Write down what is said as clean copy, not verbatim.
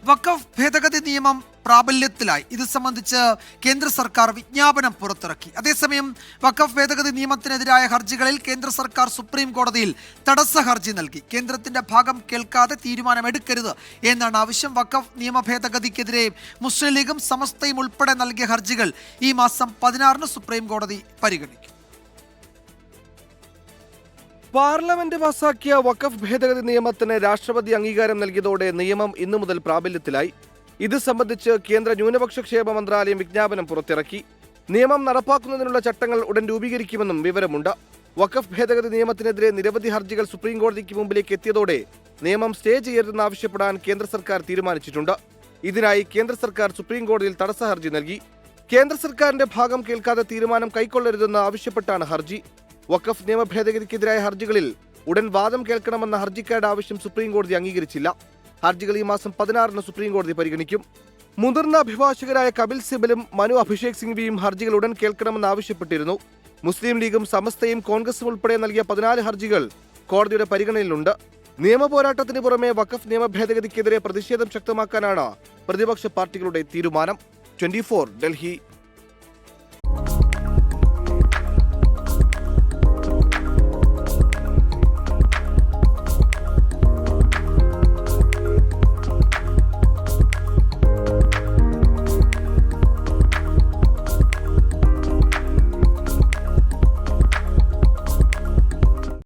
വഖഫ് ഭേദഗതി നിയമം പ്രാബല്യത്തിലായി. ഇത് സംബന്ധിച്ച് കേന്ദ്ര സർക്കാർ വിജ്ഞാപനം പുറത്തിറക്കി. അതേസമയം വഖഫ് ഭേദഗതി നിയമത്തിനെതിരായ ഹർജികളിൽ കേന്ദ്ര സർക്കാർ സുപ്രീം കോടതിയിൽ തടസ്സ ഹർജി നൽകി. കേന്ദ്രത്തിന്റെ ഭാഗം കേൾക്കാതെ തീരുമാനമെടുക്കരുത് എന്നാണ് ആവശ്യം. വഖഫ് നിയമ ഭേദഗതിക്കെതിരെ മുസ്ലിം ലീഗും സമസ്തയും ഉൾപ്പെടെ നൽകിയ ഹർജികൾ ഈ മാസം 16-ന് സുപ്രീം കോടതി പരിഗണിക്കും. പാർലമെന്റ് പാസാക്കിയ വഖഫ് ഭേദഗതി നിയമത്തിന് രാഷ്ട്രപതി അംഗീകാരം നൽകിയതോടെ നിയമം ഇന്നു മുതൽ പ്രാബല്യത്തിലായി. ഇത് സംബന്ധിച്ച് കേന്ദ്ര ന്യൂനപക്ഷ ക്ഷേമ മന്ത്രാലയം വിജ്ഞാപനം പുറത്തിറക്കി. നിയമം നടപ്പാക്കുന്നതിനുള്ള ചട്ടങ്ങൾ ഉടൻ രൂപീകരിക്കുമെന്നും വിവരമുണ്ട്. വഖഫ് ഭേദഗതി നിയമത്തിനെതിരെ നിരവധി ഹർജികൾ സുപ്രീം കോടതിക്ക് മുമ്പിലേക്ക് എത്തിയതോടെ നിയമം സ്റ്റേ ചെയ്യരുതെന്നാവശ്യപ്പെടാൻ കേന്ദ്ര സർക്കാർ തീരുമാനിച്ചിട്ടുണ്ട്. ഇതിനായി കേന്ദ്ര സർക്കാർ സുപ്രീം കോടതിയിൽ തടസ്സ ഹർജി നൽകി. കേന്ദ്ര സർക്കാരിന്റെ ഭാഗം കേൾക്കാതെ തീരുമാനം കൈക്കൊള്ളരുതെന്ന് ആവശ്യപ്പെട്ടാണ് ഹർജി. വഖഫ് നിയമ ഭേദഗതിക്കെതിരായ ഹർജികളിൽ ഉടൻ വാദം കേൾക്കണമെന്ന ഹർജിക്കാരുടെ ആവശ്യം സുപ്രീം കോടതി അംഗീകരിച്ചില്ല. ഹർജികൾ ഈ മാസം 16-ന് സുപ്രീം കോടതി പരിഗണിക്കും. മുതിർന്ന അഭിഭാഷകരായ കപിൽ സിബലും മനു അഭിഷേക് സിംഗ്വിയും ഹർജികൾ ഉടൻ കേൾക്കണമെന്ന് ആവശ്യപ്പെട്ടിരുന്നു. മുസ്ലിം ലീഗും സമസ്തയും കോൺഗ്രസും ഉൾപ്പെടെ നൽകിയ 14 ഹർജികൾ കോടതിയുടെ പരിഗണനയിലുണ്ട്. നിയമ പോരാട്ടത്തിന് പുറമെ വഖഫ് നിയമ ഭേദഗതിക്കെതിരെ പ്രതിഷേധം ശക്തമാക്കാനാണ് പ്രതിപക്ഷ പാർട്ടികളുടെ തീരുമാനം. 24 ഡൽഹി.